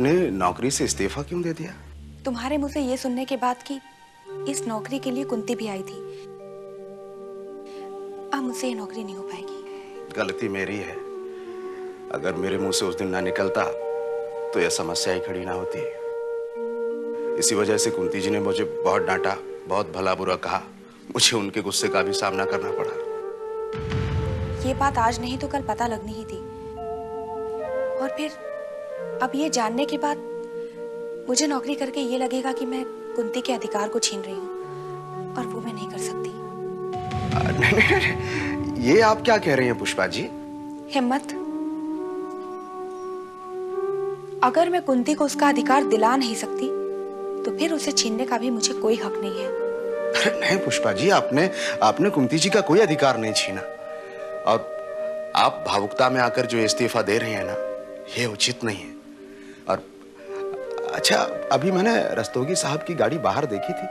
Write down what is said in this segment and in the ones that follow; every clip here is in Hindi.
आपने नौकरी से इस्तीफा क्यों दे दिया? तुम्हारे मुंह से ये सुनने के बाद कि इस नौकरी के लिए कुंती भी आई थी, अब मुझसे ये नौकरी नहीं हो पाएगी। गलती मेरी है। अगर मेरे मुंह से उस दिन ना निकलता तो यह समस्या ही खड़ी ना होती। इसी वजह से कुंती जी ने मुझे बहुत डांटा, बहुत भला बुरा कहा। मुझे उनके गुस्से का भी सामना करना पड़ा। ये बात आज नहीं तो कल पता लगनी ही थी, और फिर अब ये जानने के बाद मुझे नौकरी करके ये लगेगा कि मैं कुंती के अधिकार को छीन रही हूँ, और वो मैं नहीं कर सकती। नहीं, ये आप क्या कह रही हैं पुष्पा जी? हिम्मत, अगर मैं कुंती को उसका अधिकार दिला नहीं सकती तो फिर उसे छीनने का भी मुझे कोई हक नहीं है। नहीं पुष्पा जी, आपने कुंती जी का कोई अधिकार नहीं छीना। और आप भावुकता में आकर जो इस्तीफा दे रहे हैं ना, ये उचित नहीं है। और अच्छा, अभी मैंने रस्तोगी साहब की गाड़ी बाहर देखी थी,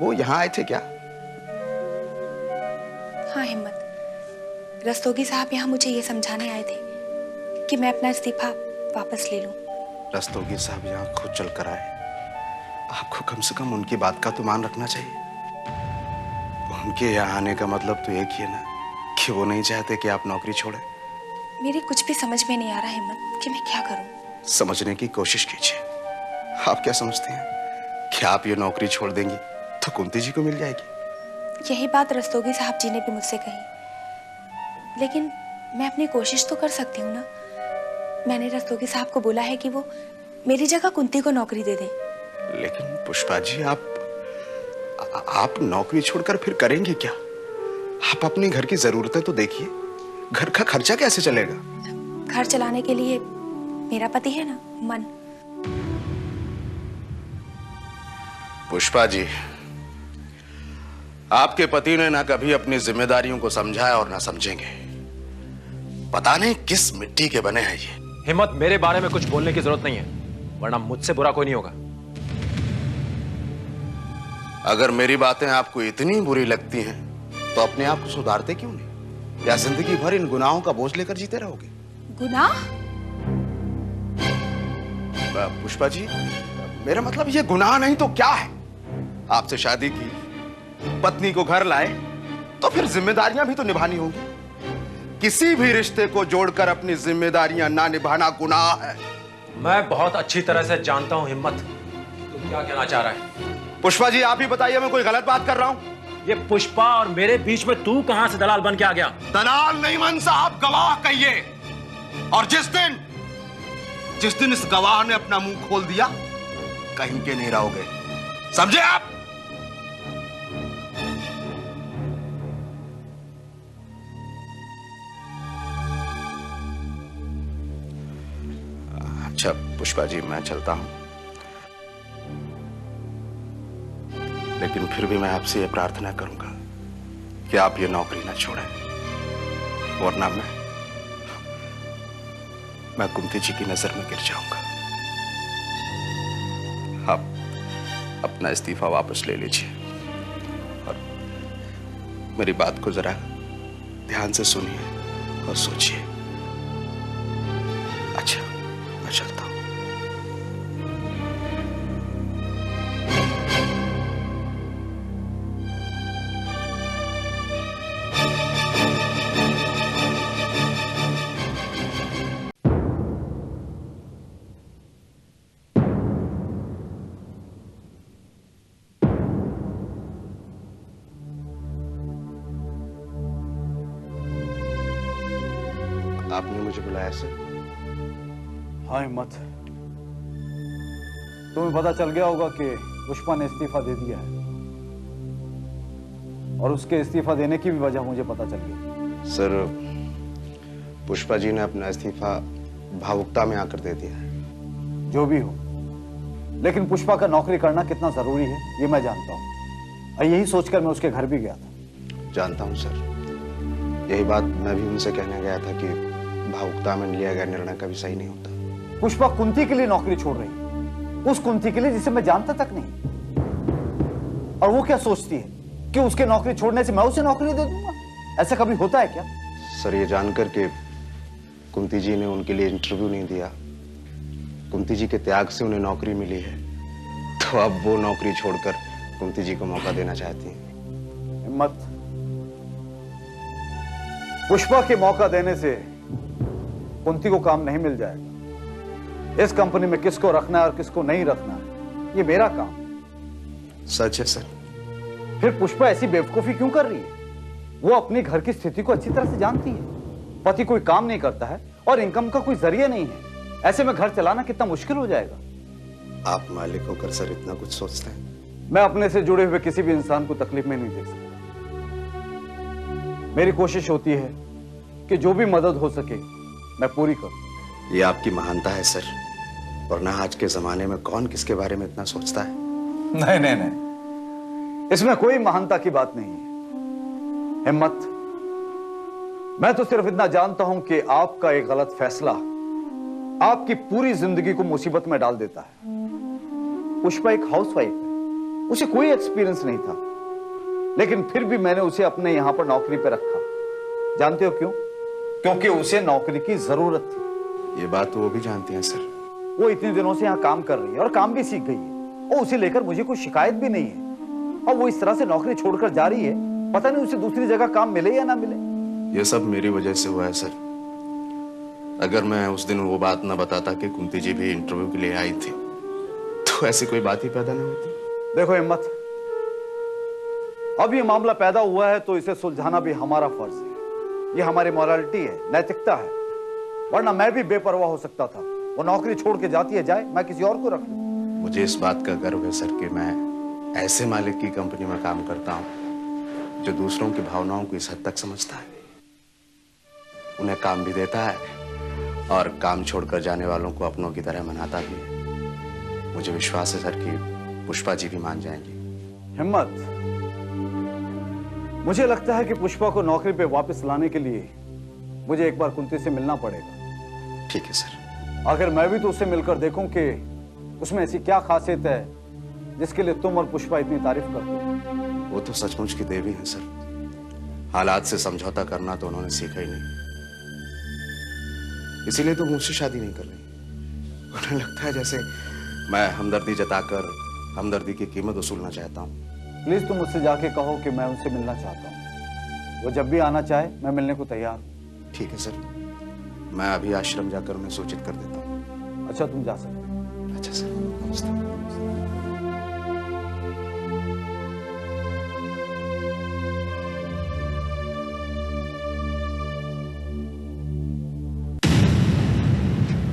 वो यहाँ आए थे क्या? हाँ हिम्मत, रस्तोगी साहब यहाँ मुझे ये समझाने आए थे कि मैं अपना इस्तीफा वापस ले लूं। रस्तोगी साहब यहाँ खुद चल कर आए, आपको कम से कम उनकी बात का तो मान रखना चाहिए। उनके यहाँ आने का मतलब तो एक ही है ना कि वो नहीं चाहते कि आप नौकरी छोड़ें। मेरी कुछ भी समझ में नहीं आ रहा हिम्मत कि मैं क्या करूं। समझने की कोशिश कीजिए। आप क्या समझते हैं कि आप ये नौकरी छोड़ देंगी तो कुंती जी को मिल जाएगी? यही बात रस्तोगी साहब जी ने भी मुझसे कही, लेकिन मैं अपनी कोशिश तो कर सकती हूँ ना। मैंने रस्तोगी साहब को बोला है कि वो मेरी जगह कुंती को नौकरी दे दें। लेकिन पुष्पा जी, आप नौकरी छोड़कर फिर करेंगे क्या? आप अपने घर की जरूरतें तो देखिए। घर का खर्चा कैसे चलेगा? घर चलाने के लिए मेरा पति है ना, मन। पुष्पा जी, आपके पति ने ना कभी अपनी जिम्मेदारियों को समझा है और ना समझेंगे। पता नहीं किस मिट्टी के बने हैं ये। हिम्मत, मेरे बारे में कुछ बोलने की जरूरत नहीं है, वरना मुझसे बुरा कोई नहीं होगा। अगर मेरी बातें आपको इतनी बुरी लगती हैं तो अपने आप को सुधारते क्यों नहीं? या जिंदगी भर इन गुनाहों का बोझ लेकर जीते रहोगे? गुनाह? पुष्पा जी, मेरा मतलब ये गुनाह नहीं तो क्या है? आपसे शादी की, पत्नी को घर लाए, तो फिर जिम्मेदारियां भी तो निभानी होंगी। किसी भी रिश्ते को जोड़कर अपनी जिम्मेदारियां ना निभाना गुनाह है। मैं बहुत अच्छी तरह से जानता हूं हिम्मत, तुम क्या कहना चाह रहा है। पुष्पा जी, आप ही बताइए, मैं कोई गलत बात कर रहा हूं? ये पुष्पा और मेरे बीच में तू कहां से दलाल बन के आ गया? दलाल नहीं मन साहब, गवाह कहिए। और जिस दिन इस गवाह ने अपना मुंह खोल दिया, कहीं के नहीं रहोगे, समझे आप? अच्छा पुष्पा जी, मैं चलता हूं, लेकिन फिर भी मैं आपसे यह प्रार्थना करूंगा कि आप ये नौकरी ना छोड़ें, वरना मैं कुंती जी की नजर में गिर जाऊंगा। आप अपना इस्तीफा वापस ले लीजिए और मेरी बात को जरा ध्यान से सुनिए और सोचिए। अच्छा, मैं चलता हूं। आपने मुझे बुलाया सर? हाँ हिम्मत, तुम्हें पता चल गया होगा कि पुष्पा ने इस्तीफा दे दिया है, और उसके इस्तीफा देने की भी वजह मुझे पता चल गई। सर, पुष्पा जी ने अपना इस्तीफा भावुकता में आकर दे दिया है। जो भी हो, लेकिन पुष्पा का नौकरी करना कितना जरूरी है ये मैं जानता हूँ, और यही सोचकर मैं उसके घर भी गया था। जानता हूँ सर, यही बात मैं भी उनसे कहने गया था कि भावुकता में लिया गया निर्णय कभी सही नहीं होता। पुष्पा कुंती के लिए नौकरी छोड़ रही है, उस कुंती के लिए जिसे मैं जानता तक नहीं। और वो क्या सोचती है कि उसके नौकरी छोड़ने से मैं उसे नौकरी दे दूंगा? ऐसा कभी होता है क्या? सर, ये जानकर के कुंती जी ने उनके लिए इंटरव्यू नहीं दिया, कुंती जी के त्याग से उन्हें नौकरी मिली है, तो अब वो नौकरी छोड़कर कुंती जी को मौका देना चाहती हैं। हिम्मत, पुष्पा के मौका देने से कुंती को काम नहीं मिल जाएगा। इस कंपनी में किसको रखना है और किसको नहीं रखना है, ये मेरा काम। सच है सर। फिर पुष्पा ऐसी बेवकूफी क्यों कर रही है? वो अपने घर की स्थिति को अच्छी तरह से जानती है। पति कोई काम नहीं करता है और इनकम का कोई जरिया नहीं है। ऐसे में घर चलाना कितना मुश्किल हो जाएगा। आप मालिक होकर सर इतना कुछ सोचते हैं? मैं अपने से जुड़े हुए किसी भी इंसान को तकलीफ में नहीं दे सकता। मेरी कोशिश होती है कि जो भी मदद हो सके मैं पूरी करूं। ये आपकी महानता है सर, वरना आज के जमाने में कौन किसके बारे में इतना सोचता है। नहीं नहीं नहीं, इसमें कोई महानता की बात नहीं है। हिम्मत, मैं तो सिर्फ इतना जानता हूं कि आपका एक गलत फैसला आपकी पूरी जिंदगी को मुसीबत में डाल देता है। पुष्पा एक हाउसवाइफ है, उसे कोई एक्सपीरियंस नहीं था, लेकिन फिर भी मैंने उसे अपने यहां पर नौकरी पे रखा। जानते हो क्यों? क्योंकि उसे नौकरी की जरूरत थी। ये बात तो वो भी जानती हैं सर। वो इतने दिनों से यहां काम कर रही है और काम भी सीख गई है, और उसे लेकर मुझे कोई शिकायत भी नहीं है। और वो इस तरह से नौकरी छोड़कर जा रही है, पता नहीं उसे दूसरी जगह काम मिले या ना मिले। ये सब मेरी वजह से हुआ है सर। अगर मैं उस दिन वो बात ना बताता कि कुंती जी भी इंटरव्यू के लिए आई थी, तो ऐसी कोई बात ही पैदा नहीं होती। देखो हिम्मत, अब ये मामला पैदा हुआ है तो इसे सुलझाना भी हमारा फर्ज है। ये हमारी मॉरलिटी है, नैतिकता है। वरना मैं भी बेपरवाह हो सकता था। वो नौकरी छोड़ के जाती है जाए, मैं किसी और को रख लूं। मुझे इस बात का गर्व है सर कि मैं ऐसे मालिक की कंपनी में काम करता हूं जो दूसरों की भावनाओं को इस हद तक समझता है, उन्हें काम भी देता है और काम छोड़कर जाने वालों को अपनों की तरह मनाता भी है। मुझे विश्वास है सर कि पुष्पा जी भी मान जाएंगी। हिम्मत, मुझे लगता है कि पुष्पा को नौकरी पे वापस लाने के लिए मुझे एक बार कुंती से मिलना पड़ेगा। ठीक है सर। आखिर मैं भी तो उससे मिलकर देखूं कि उसमें ऐसी क्या खासियत है जिसके लिए तुम और पुष्पा इतनी तारीफ करते हो। वो तो सचमुच की देवी हैं सर। हालात से समझौता करना तो उन्होंने सीखा ही नहीं, इसीलिए तो मुझसे शादी नहीं कर रही। उन्हें लगता है जैसे मैं हमदर्दी जताकर हमदर्दी की कीमत वसूलना चाहता हूँ। प्लीज तुम मुझसे जाके कहो कि मैं उनसे मिलना चाहता हूँ। वो जब भी आना चाहे मैं मिलने को तैयार हूँ। ठीक है सर, मैं अभी आश्रम जाकर उन्हें सूचित कर देता हूँ। अच्छा, तुम जा सकते हो। अच्छा सर, नमस्ते।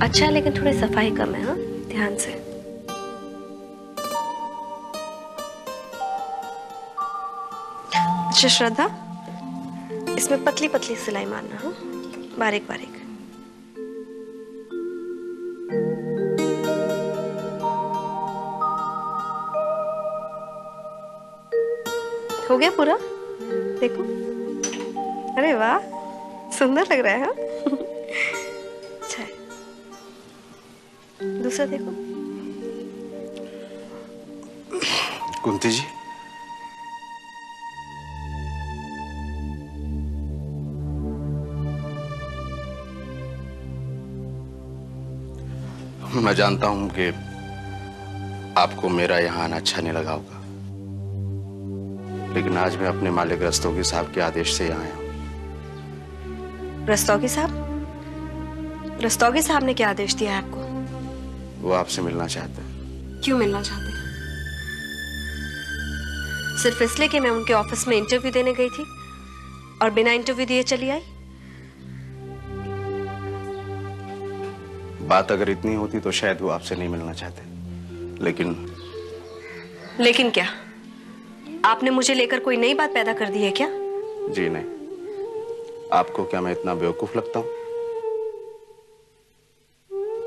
अच्छा है, लेकिन थोड़ी सफाई कम है। हाँ, ध्यान से। अच्छा श्रद्धा, इसमें पतली पतली सिलाई मारना। हाँ, बारीक बारीक। हो गया पूरा? देखो, अरे वाह, सुंदर लग रहा है। हाँ? अच्छा है। दूसरा देखो। कुंती जी, मैं जानता हूं कि आपको मेरा यहां आना अच्छा नहीं लगा होगा, लेकिन आज मैं अपने मालिक रस्तोगी साहब के आदेश से यहाँ आया हूँ। रस्तोगी साहब? रस्तोगी साहब ने क्या आदेश दिया है आपको? वो आपसे मिलना चाहते हैं। क्यों मिलना चाहते हैं? सिर्फ इसलिए कि मैं उनके ऑफिस में इंटरव्यू देने गई थी और बिना इंटरव्यू दिए चली आई? बात अगर इतनी होती तो शायद वो आपसे नहीं मिलना चाहते, लेकिन क्या आपने मुझे लेकर कोई नई बात पैदा कर दी है क्या? जी नहीं। आपको क्या मैं इतना बेवकूफ लगता हूं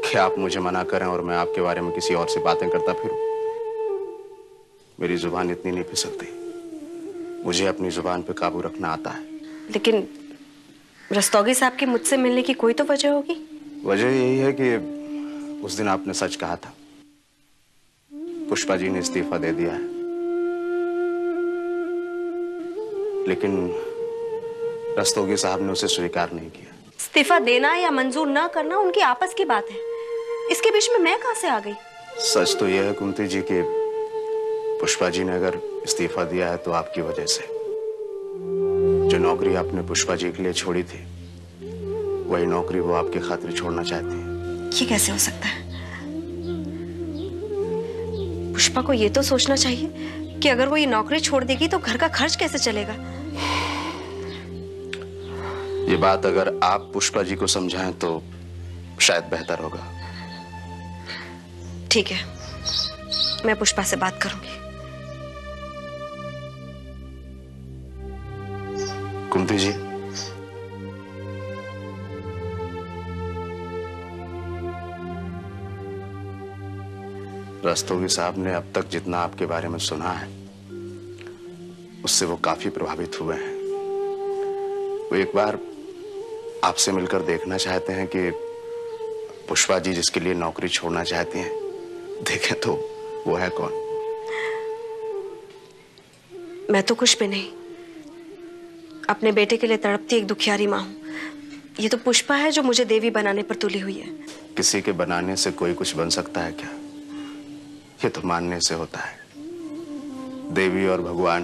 कि आप मुझे मना करें और मैं आपके बारे में किसी और से बातें करता फिरूं? मेरी जुबान इतनी नहीं फिसलती। मुझे अपनी जुबान पे काबू रखना आता है। लेकिन रस्तोगी साहब की मुझसे मिलने की कोई तो वजह होगी। वजह यही है कि उस दिन आपने सच कहा था। पुष्पा जी ने इस्तीफा दे दिया है, लेकिन रस्तोगी साहब ने उसे स्वीकार नहीं किया। इस्तीफा देना या मंजूर ना करना उनकी आपस की बात है। इसके बीच में मैं कहां से आ गई? सच तो यह है कुंती जी कि पुष्पा जी ने अगर इस्तीफा दिया है तो आपकी वजह से। जो नौकरी आपने पुष्पा जी के लिए छोड़ी थी, वही नौकरी वो आपकी खातिर छोड़ना चाहती है। ये कैसे हो सकता है? पुष्पा को ये तो सोचना चाहिए कि अगर वो ये नौकरी छोड़ देगी तो घर का खर्च कैसे चलेगा। ये बात अगर आप पुष्पा जी को समझाएं तो शायद बेहतर होगा। ठीक है, मैं पुष्पा से बात करूंगी। कुंती जी, रस्तोगी साहब ने अब तक जितना आपके बारे में सुना है, उससे वो काफी प्रभावित हुए हैं। वो एक बार आपसे मिलकर देखना चाहते हैं कि पुष्पा जी जिसके लिए नौकरी छोड़ना चाहती हैं, देखें तो वो है कौन। मैं तो कुछ भी नहीं, अपने बेटे के लिए तड़पती एक दुखियारी मां हूं। ये तो पुष्पा है जो मुझे देवी बनाने पर तुली हुई है। किसी के बनाने से कोई कुछ बन सकता है क्या? ये तो मानने से होता है। देवी और भगवान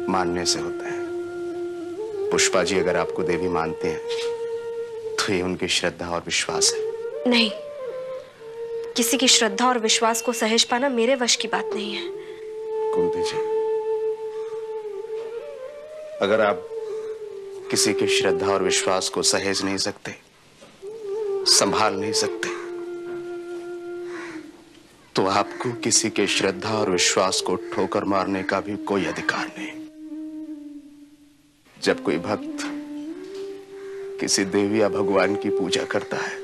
मानने से होते हैं। पुष्पा जी अगर आपको देवी मानते हैं तो ये उनकी श्रद्धा और विश्वास है। नहीं, किसी की श्रद्धा और विश्वास को सहेज पाना मेरे वश की बात नहीं है। कुंती जी, अगर आप किसी की श्रद्धा और विश्वास को सहेज नहीं सकते, संभाल नहीं सकते, तो आपको किसी के श्रद्धा और विश्वास को ठोकर मारने का भी कोई अधिकार नहीं। जब कोई भक्त किसी देवी या भगवान की पूजा करता है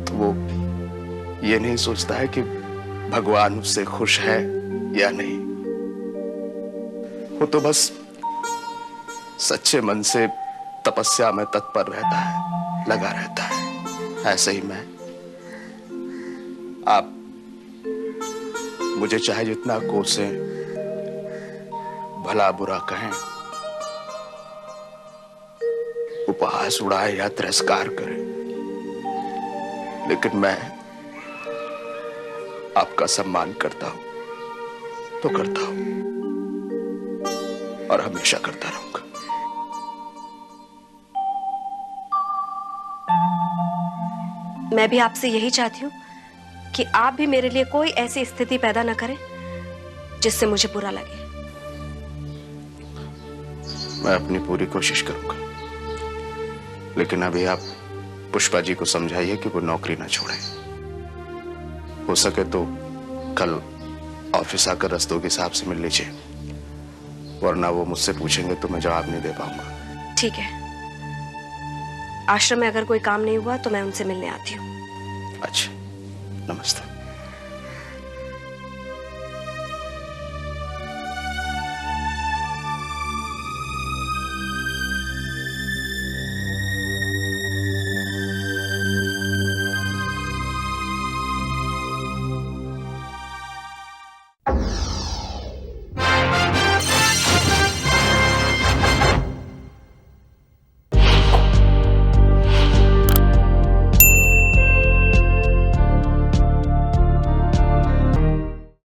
तो वो ये नहीं सोचता है कि भगवान उससे खुश है या नहीं। वो तो बस सच्चे मन से तपस्या में तत्पर रहता है, लगा रहता है। ऐसे ही मैं, आप मुझे चाहे जितना कोसें, भला बुरा कहें, उपहास उड़ाए या तिरस्कार करें, लेकिन मैं आपका सम्मान करता हूं तो करता हूं और हमेशा करता रहूंगा। मैं भी आपसे यही चाहती हूँ कि आप भी मेरे लिए कोई ऐसी स्थिति पैदा न करें जिससे मुझे बुरा लगे। मैं अपनी पूरी कोशिश करूंगा, लेकिन अभी आप पुष्पा जी को समझाइए कि वो नौकरी ना छोड़े। हो सके तो कल ऑफिस आकर रस्तोगी साहब से मिल लीजिए, वरना वो मुझसे पूछेंगे तो मैं जवाब नहीं दे पाऊंगा। ठीक है, आश्रम में अगर कोई काम नहीं हुआ तो मैं उनसे मिलने आती हूँ। अच्छा, नमस्ते।